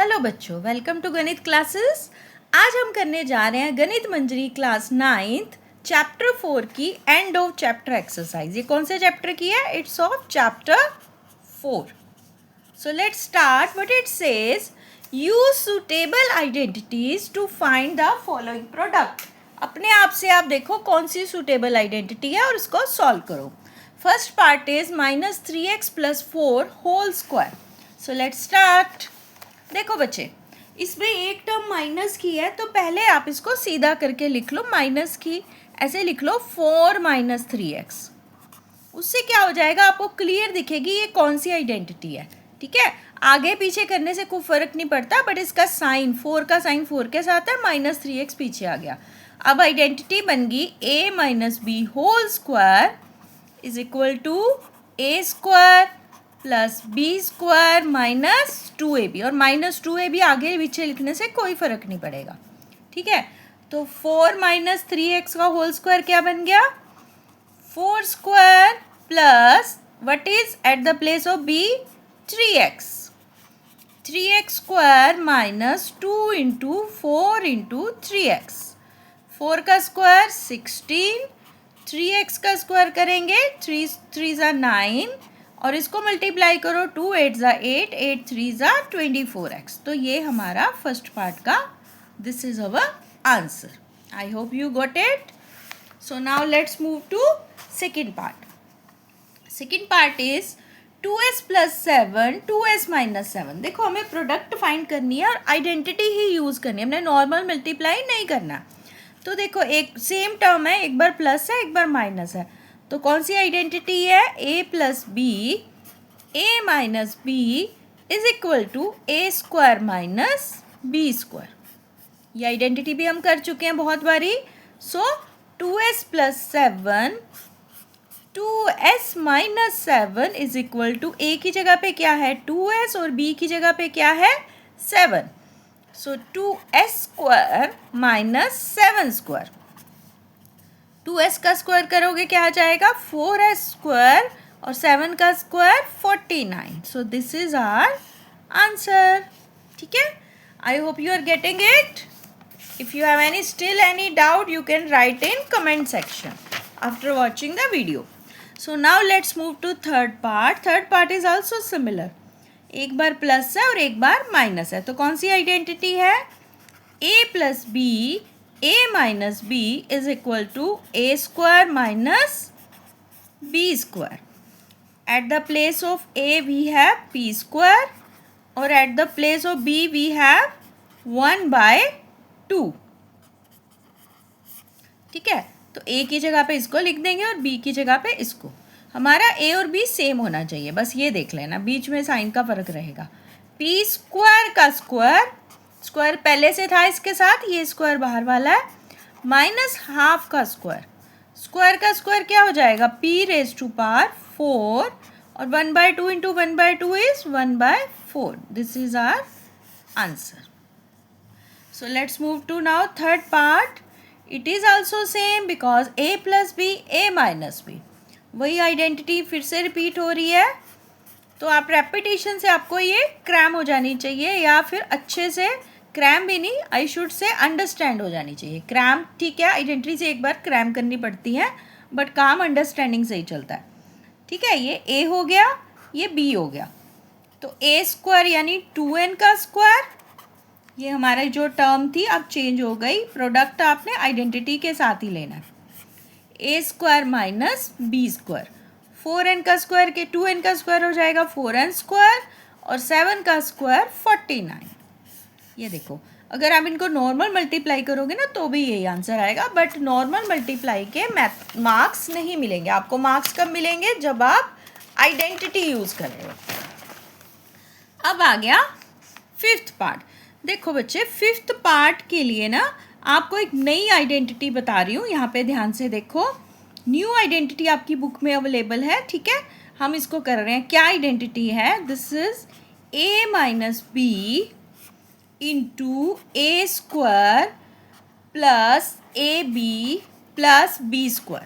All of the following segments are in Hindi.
हेलो बच्चों, वेलकम टू गणित क्लासेस। आज हम करने जा रहे हैं गणित मंजरी क्लास 9th चैप्टर 4 की एंड ऑफ चैप्टर एक्सरसाइज। ये कौन से चैप्टर की है? It's of chapter 4। So let's start. What it says, use suitable identities to find the following product. अपने आप से आप देखो कौन सी सुटेबल आइडेंटिटी है और उसको सॉल्व करो। First part is -3x + 4 whole square. So let's start. देखो बच्चे, इसमें एक टर्म माइनस की है तो पहले आप इसको सीधा करके लिख लो। माइनस की ऐसे लिख लो 4 - 3x। उससे क्या हो जाएगा, आपको क्लियर दिखेगी ये कौन सी आइडेंटिटी है। ठीक है, आगे पीछे करने से कोई फर्क नहीं पड़ता, बट इसका साइन 4 का साइन 4 के साथ है, -3x पीछे आ गया। अब आइडेंटिटी बन गई a - b whole square is equal to a² plus b² -2ab। और -2ab आगे पीछे लिखने से कोई फर्क नहीं पड़ेगा। ठीक है, तो 4 - 3x का होल स्क्वायर क्या बन गया? 4² plus what is eight the place of b 3x। 3x² -2 × 4 × 3x। 4 का स्क्वायर 16, 3x का स्क्वायर करेंगे 3 3 = 9 और इसको मल्टीप्लाई करो 2 8 = 8, 8 3 = 24x। तो ये हमारा फर्स्ट पार्ट का this is our answer. I hope you got it. So now let's move to second part. Second part is 2s + 7 2s - 7। देखो, हमें प्रोडक्ट फाइंड करनी है और आइडेंटिटी ही यूज़ करनी है, हमने नॉर्मल मल्टीप्लाई नहीं करना। तो देखो, एक सेम टर्म है, एक बार प्लस है एक बार माइनस है, तो कौन सी आइडेंटिटी है? a + b a - b is equal to a² - b²। ये आइडेंटिटी भी हम कर चुके हैं बहुत बारी। So 2s + 7 2s - 7 is equal to a की जगह पे क्या है 2s और b की जगह पे क्या है 7। सो 2s² - 7²। 2s का स्क्वायर करोगे क्या आ जाएगा 4s² और 7 का square 49। So this is our answer. ठीक है, I hope you are getting it. If you have any still any doubt you can write in comment section after watching the video. So now let's move to third part. Third part is also similar. एक बार प्लस है और एक बार माइनस है, तो कौन सी आइडेंटिटी है? a + b a - b is equal to a² - b²। At the place of a we have p² और at the place of b we have 1/2। ठीक है, तो a की जगह पे इसको लिख देंगे और b की जगह पे इसको। हमारा a और b सेम होना चाहिए, बस ये देख लेना, बीच में साइन का फर्क रहेगा। p² का स्क्वायर, स्क्वायर पहले से था इसके साथ, ये स्क्वायर बाहर वाला है, -½ का स्क्वायर। स्क्वायर का स्क्वायर क्या हो जाएगा p⁴ और 1/2 × 1/2 is 1/4। This is our answer. So let's move to now third part. It is also same because a + b a - b। वही आइडेंटिटी फिर से रिपीट हो रही है, तो आप रेपिटेशन से आपको ये क्रैम हो जानी चाहिए, या फिर अच्छे से क्रैम भी नहीं, आई शुड से अंडरस्टैंड हो जानी चाहिए। क्रैम ठीक है, आइडेंटिटी से एक बार क्रैम करनी पड़ती है, बट काम अंडरस्टैंडिंग से ही चलता है। ठीक है, ये a हो गया, ये b हो गया, तो a² यानी 2n का स्क्वायर। ये हमारी जो टर्म थी अब चेंज हो गई, प्रोडक्ट आपने आइडेंटिटी के साथ ही लेना है। a² - b²। 4n का स्क्वायर के 2n का स्क्वायर हो जाएगा 4n² और 7 का स्क्वायर 49। ये देखो, अगर आप इनको नॉर्मल मल्टीप्लाई करोगे ना तो भी यही आंसर आएगा, बट नॉर्मल मल्टीप्लाई के मार्क्स नहीं मिलेंगे आपको। मार्क्स कब मिलेंगे? जब आप आइडेंटिटी यूज़ कर रहे हो। अब आ गया फिफ्थ पार्ट। देखो बच्चे, फिफ्थ पार्ट के लिए ना आपको एक नई आइडेंटिटी बता रही हूँ, यहाँ पे ध्यान से देखो। न्यू आइडेंटिटी आपकी बुक में अवेलेबल है। ठीक है, हम इसको कर रहे हैं। क्या आइडेंटिटी है? This is a - b × a² plus ab plus b²।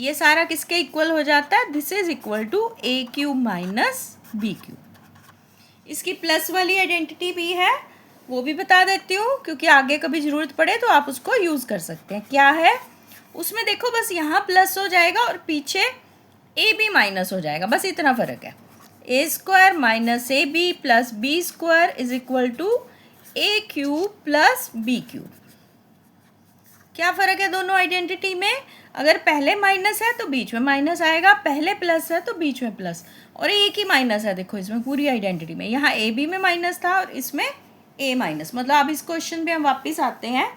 ये सारा किसके इक्वल हो जाता है? This is equal to a³ - b³। इसकी प्लस वाली आइडेंटिटी भी है, वो भी बता देती हूँ, क्योंकि आगे कभी ज़रूरत पड़े तो आप उसको यूज़ कर सकते हैं। क्या है उसमें, देखो बस यहाँ प्लस हो जाएगा और पीछे ए बी माइनस हो जाएगा, बस इतना फ़र्क है। A square minus A B plus B square is equal to A cube plus B cube. क्या फ़र्क है दोनों आइडेंटिटी में? अगर पहले माइनस है तो बीच में माइनस आएगा, पहले प्लस है तो बीच में प्लस, और एक ही माइनस है देखो इसमें पूरी आइडेंटिटी में। यहाँ ए बी में माइनस था और इसमें ए माइनस, मतलब अब इस क्वेश्चन पे हम वापस आते हैं,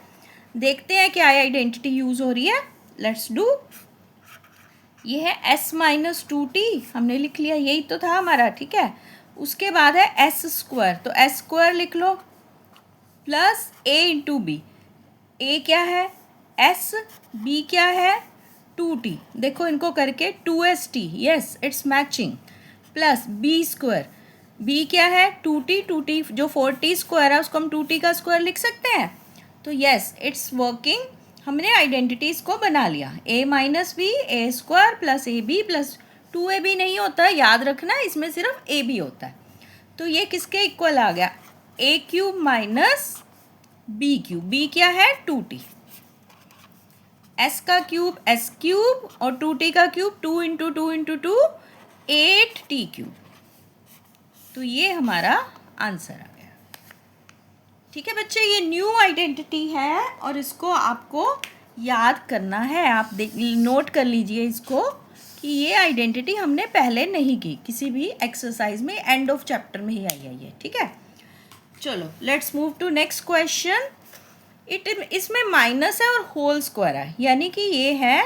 देखते हैं क्या आइडेंटिटी यूज़ हो रही है। Let's do. ये है एस माइनस टू टी, हमने लिख लिया, यही तो था हमारा, ठीक है। उसके बाद है एस स्क्वायर, तो एस स्क्वायर लिख लो प्लस ए इंटू बी। ए क्या है एस, बी क्या है 2t, देखो इनको करके 2st, yes it's matching, plus B square, B क्या है 2t जो 4t स्क्वायर है उसको हम 2t का स्क्वायर लिख सकते हैं, तो यस इट्स वर्किंग। हमने आइडेंटिटीज़ को बना लिया, a minus B A square plus A B plus 2ab नहीं होता है, याद रखना इसमें सिर्फ ए बी होता है। तो ये किसके इक्वल आ गया, A cube minus B cube, B क्या है 2t, एस का क्यूब एस क्यूब और 2t का cube 2 into 2 into 2 8t cube. तो ये हमारा आंसर आ गया। ठीक है बच्चे, ये न्यू आइडेंटिटी है और इसको आपको याद करना है। आप नोट कर लीजिए इसको कि ये आइडेंटिटी हमने पहले नहीं की किसी भी एक्सरसाइज में, एंड ऑफ चैप्टर में ही आई है ये, ठीक है। चलो let's move to next question. इसमें माइनस है और होल स्क्वायर है, यानी कि ये है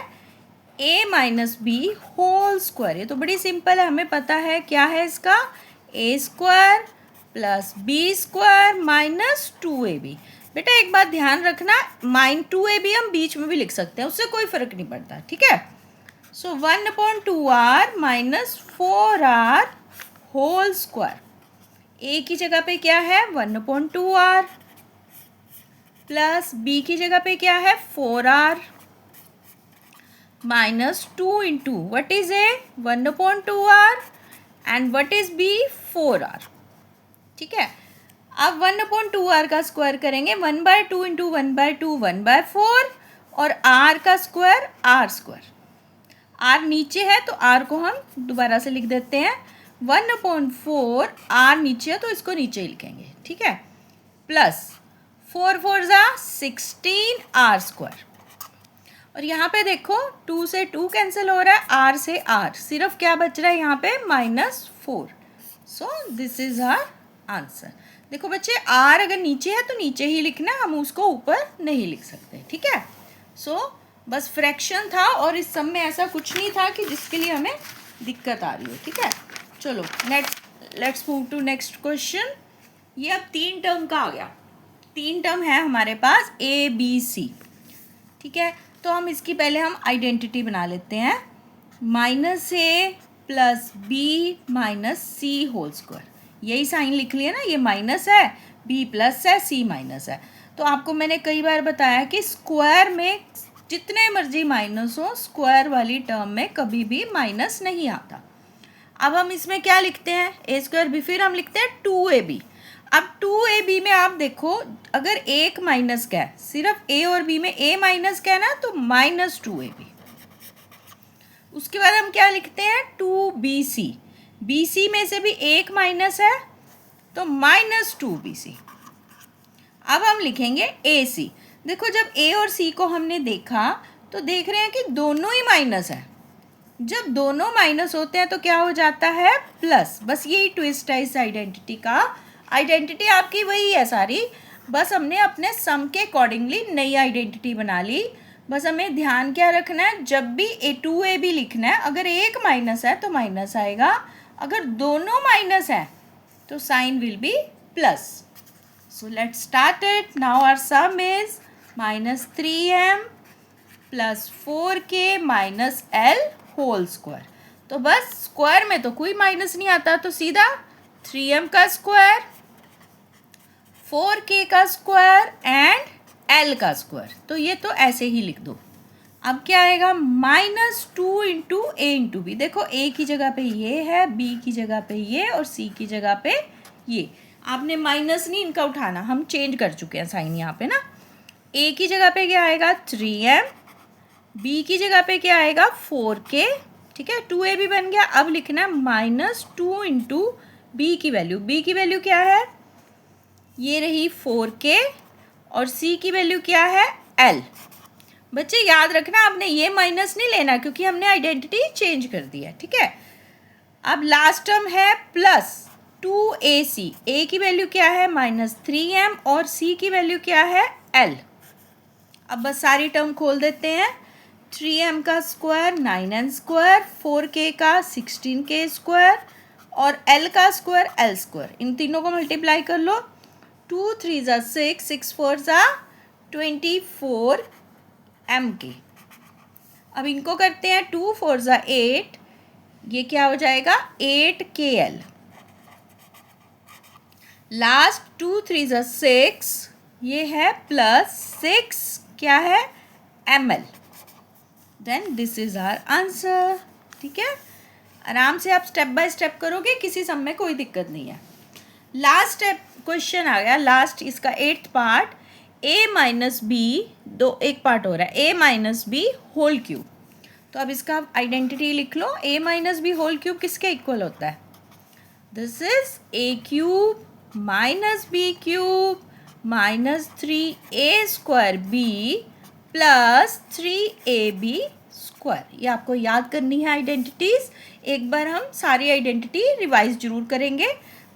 a minus B whole square. ये तो बड़ी सिंपल है, हमें पता है क्या है इसका, a square plus B square minus 2ab। बेटा एक बात ध्यान रखना, -2ab हम बीच में भी लिख सकते हैं, उससे कोई फर्क नहीं पड़ता, ठीक है। So 1/2r minus 4r whole square, a की जगह पे क्या है 1/2r प्लस बी की जगह पे क्या है 4r minus 2 into what is a 1/2r and what is b 4r, ठीक है। अब 1/2r का स्क्वायर करेंगे, 1/2 इंटू 1/2 1/4 और r का स्क्वायर r स्क्वायर, r नीचे है तो r को हम दोबारा से लिख देते हैं 1/4, r नीचे है तो इसको नीचे ही लिखेंगे, ठीक है, प्लस 4 4 जा 16 r स्क्वायर, और यहाँ पे देखो 2 से 2 कैंसिल हो रहा है, r से r, सिर्फ क्या बच रहा है यहाँ पे -4। So this is our answer. देखो बच्चे r अगर नीचे है तो नीचे ही लिखना, हम उसको ऊपर नहीं लिख सकते, ठीक है। सो बस फ्रैक्शन था और इस सब में ऐसा कुछ नहीं था कि जिसके लिए हमें दिक्कत आ रही हो, ठीक है। चलो let's move to next question. ये अब 3 टर्म का आ गया, 3 टर्म है हमारे पास ए बी सी, ठीक है। तो हम इसकी पहले हम आइडेंटिटी बना लेते हैं, -a plus b minus c whole square, यही साइन लिख लिया ना, ये माइनस है, b प्लस है, c माइनस है। तो आपको मैंने कई बार बताया कि स्क्वायर में जितने मर्जी माइनस हो, स्क्वायर वाली टर्म में कभी भी माइनस नहीं आता। अब हम इसमें क्या लिखते हैं, ए स्क्वायर बी, फिर हम लिखते हैं 2ab। अब 2ab में आप देखो अगर एक माइनस का है, सिर्फ a और b में a माइनस का है ना, तो -2ab। उसके बाद हम क्या लिखते हैं 2bc, bc में से भी एक माइनस है तो -2bc। अब हम लिखेंगे ac। देखो जब a और c को हमने देखा तो देख रहे हैं कि दोनों ही माइनस है, जब दोनों माइनस होते हैं तो क्या हो जाता है प्लस। बस यही ट्विस्ट है इस आइडेंटिटी का, आइडेंटिटी आपकी वही है सारी, बस हमने अपने सम के अकॉर्डिंगली नई आइडेंटिटी बना ली। बस हमें ध्यान क्या रखना है, जब भी a2ab लिखना है, अगर एक माइनस है तो माइनस आएगा, अगर दोनों माइनस है तो sign will be plus. So let's start it. Now our sum is -3m plus 4k minus l whole square. तो बस स्क्वायर में तो कोई माइनस नहीं आता, तो सीधा 3m का स्क्वायर, 4k का स्क्वायर एंड l का स्क्वायर, तो ये तो ऐसे ही लिख दो। अब क्या आएगा -2 इंटू a इंटू बी, देखो a की जगह पे ये है, b की जगह पे ये और c की जगह पे ये आपने माइनस नहीं इनका उठाना, हम चेंज कर चुके हैं साइन यहाँ पे ना। ए की जगह पे क्या आएगा 3m, बी की जगह पे क्या आएगा 4k, ठीक है। 2a भी बन गया। अब लिखना है -2 इंटू बी की वैल्यू। बी की वैल्यू क्या है, ये रही 4k, और c की वैल्यू क्या है l। बच्चे याद रखना आपने ये माइनस नहीं लेना क्योंकि हमने आइडेंटिटी चेंज कर दी है, ठीक है। अब लास्ट टर्म है प्लस 2ac, a की वैल्यू क्या है -3m और c की वैल्यू क्या है l। अब बस सारी टर्म खोल देते हैं। 3m का स्क्वायर 9n स्क्वायर, 4k का 16k स्क्वायर और l का स्क्वायर l स्क्वायर, इन तीनों को मल्टीप्लाई कर लो। 2 3 ज़ा 6, 6 4 ज़ा 24 mk। अब इनको करते हैं 2 4 ज़ा 8, ये क्या हो जाएगा 8kl। लास्ट 2 3 ज़ा 6, ये है प्लस 6 क्या है ml। Then this is our answer, ठीक है। आराम से आप स्टेप बाय स्टेप करोगे, किसी सम में कोई दिक्कत नहीं है। लास्ट स्टेप क्वेश्चन आ गया, लास्ट इसका 8th part, a minus b, एक पार्ट हो रहा है a minus B whole cube. तो अब इसका आइडेंटिटी लिख लो, a minus B whole cube किसके इक्वल होता है, this is a cube minus B cube minus 3a square b plus 3ab square. ये आपको याद करनी है आइडेंटिटीज़। एक बार हम सारी आइडेंटिटी रिवाइज जरूर करेंगे,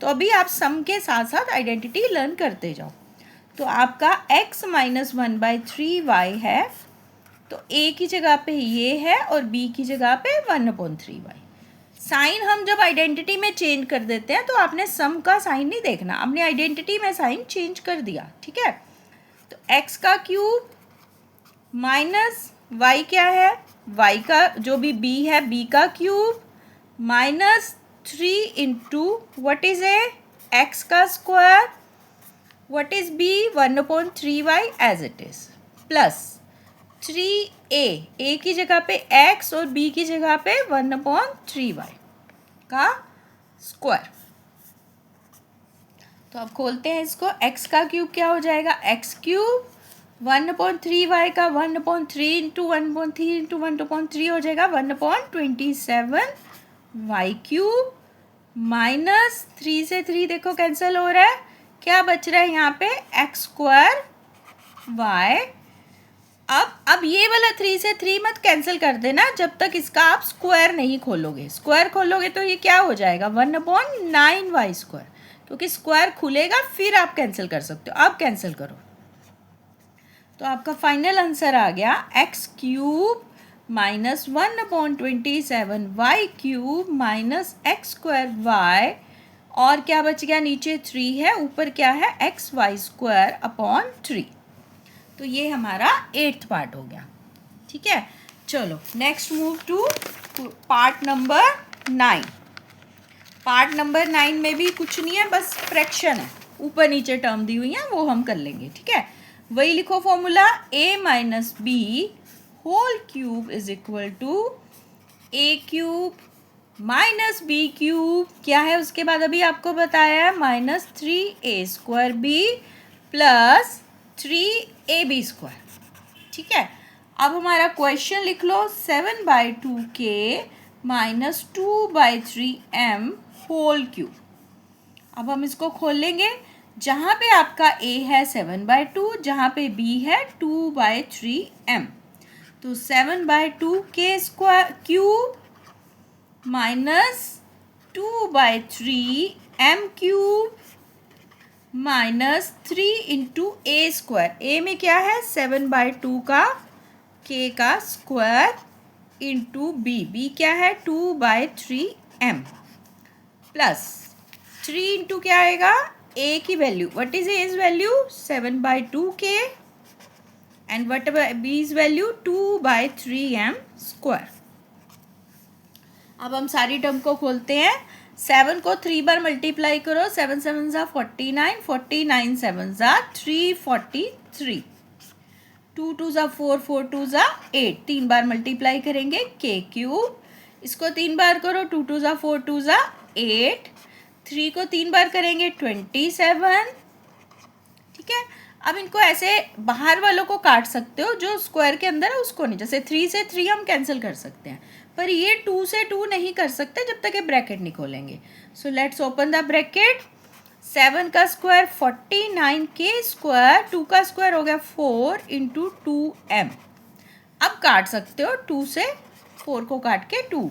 तो अभी आप सम के साथ साथ आइडेंटिटी लर्न करते जाओ। तो आपका x माइनस 1/3y है, तो a की जगह पे ये है और b की जगह पे 1/3y। साइन हम जब आइडेंटिटी में चेंज कर देते हैं तो आपने सम का साइन नहीं देखना, आपने आइडेंटिटी में साइन चेंज कर दिया, ठीक है। तो x का क्यूब माइनस y क्या है, y का जो भी b है b का cube minus 3 into what is a x का square, what is b 1/3y as it is, plus 3a की जगह पे x और b की जगह पे 1/3y का स्क्वायर। तो अब खोलते हैं इसको, x का क्यूब क्या हो जाएगा x क्यूब 1/3y का 1/3 इंटू 1/3 इंटू 1/3 हो जाएगा 1/27y क्यूब माइनस 3 से 3 देखो कैंसिल हो रहा है, क्या बच रहा है यहाँ पे x स्क्वायर y। अब ये वाला 3 से 3 मत कैंसिल कर देना जब तक इसका आप स्क्वायर नहीं खोलोगे। स्क्वायर खोलोगे तो ये क्या हो जाएगा 1/9y स्क्वायर, क्योंकि स्क्वायर खुलेगा फिर आप कैंसिल कर सकते हो। अब कैंसिल करो तो आपका फाइनल आंसर आ गया x cube minus 1/27y cube minus x square y, और क्या बच गया नीचे 3 है, ऊपर क्या है xy स्क्वायर अपॉन 3। तो ये हमारा 8th पार्ट हो गया, ठीक है। चलो next move to part number 9। Part number 9 में भी कुछ नहीं है, बस फ्रैक्शन है, ऊपर नीचे टर्म दी हुई है, वो हम कर लेंगे, ठीक है। वही लिखो formula, a minus B whole cube is equal to a cube minus B cube, क्या है उसके बाद अभी आपको बताया है minus 3a square b plus 3ab square, ठीक है। अब हमारा क्वेश्चन लिख लो 7/2k minus 2/3m whole cube. अब हम इसको खोलेंगे, जहाँ पे आपका a है 7/2, जहाँ पे b है 2/3m। तो 7/2k square cube minus 2/3m cube minus 3 into a square. a में क्या है 7/2 का k का स्क्वायर इंटू b क्या है 2/3m प्लस 3 इंटू क्या आएगा a की value, what is a's value 7/2k and what b's value 2/3m square. अब हम सारी टर्म को खोलते हैं, 7 को 3 बार मल्टीप्लाई करो, 7 7 ज़ा 49, 49 7 ज़ा 343, 2 2 ज़ा 4, 4 2 ज़ा 8, 3 बार मल्टीप्लाई करेंगे k क्यूब, इसको 3 बार करो, 2 2 ज़ा 4, 2 ज़ा 8 3 को 3 बार करेंगे 27, ठीक है। अब इनको ऐसे बाहर वालों को काट सकते हो, जो स्क्वायर के अंदर है उसको नहीं। जैसे 3 से 3 हम कैंसिल कर सकते हैं, पर ये 2 से 2 नहीं कर सकते जब तक ये ब्रैकेट नहीं खोलेंगे। So let's open the bracket. 7 का स्क्वायर 49, के स्क्वायर 2 का स्क्वायर हो गया 4 इंटू 2m। अब काट सकते हो 2 से 4 को काट के 2।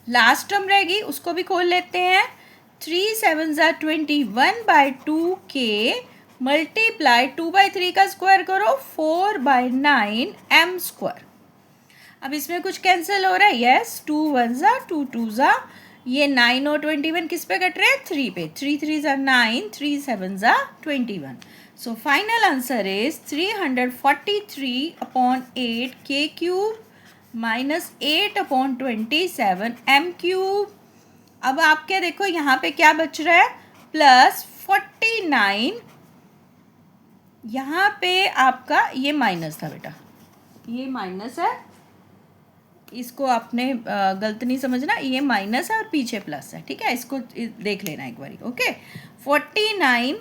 लास्ट टर्म रहेगी, उसको भी खोल लेते हैं। 3 7 21/2 के मल्टीप्लाई 2/3 का स्क्वायर करो 4/9 m स्क्वायर। अब इसमें कुछ कैंसिल हो रहा है, यस। 2 1 2 2 ये 9 और 21 किस पे कट रहे हैं, 3 पे। 3 3 9, 3 7 21। सो फाइनल आंसर इज 343/8 के क्यूब माइनस 8/27 m क्यूब। अब आपके देखो यहाँ पे क्या बच रहा है, प्लस 49। यहाँ पे आपका ये माइनस था बेटा, ये माइनस है, इसको आपने गलत नहीं समझना, ये माइनस है और पीछे प्लस है, ठीक है। इसको देख लेना एक बारी, ओके। 49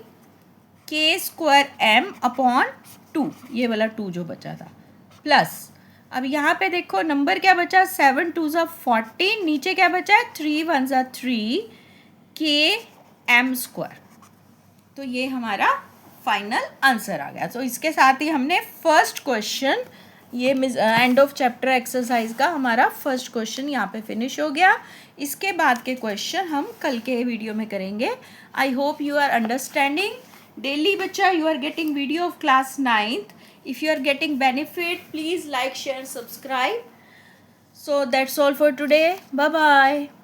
के स्क्वायर m/2, ये वाला 2 जो बचा था, प्लस अब यहाँ पे देखो नंबर क्या बचा, 7 2 14, नीचे क्या बचा है 3 1 3 के m स्क्वायर। तो ये हमारा फाइनल आंसर आ गया। तो इसके साथ ही हमने फर्स्ट क्वेश्चन, ये एंड ऑफ चैप्टर एक्सरसाइज का हमारा फर्स्ट क्वेश्चन यहाँ पे फिनिश हो गया। इसके बाद के क्वेश्चन हम कल के वीडियो में करेंगे। I hope you are understanding. Daily बच्चा, you are getting video of class 9th. If you are getting benefit, please like, share, subscribe. So that's all for today. Bye bye.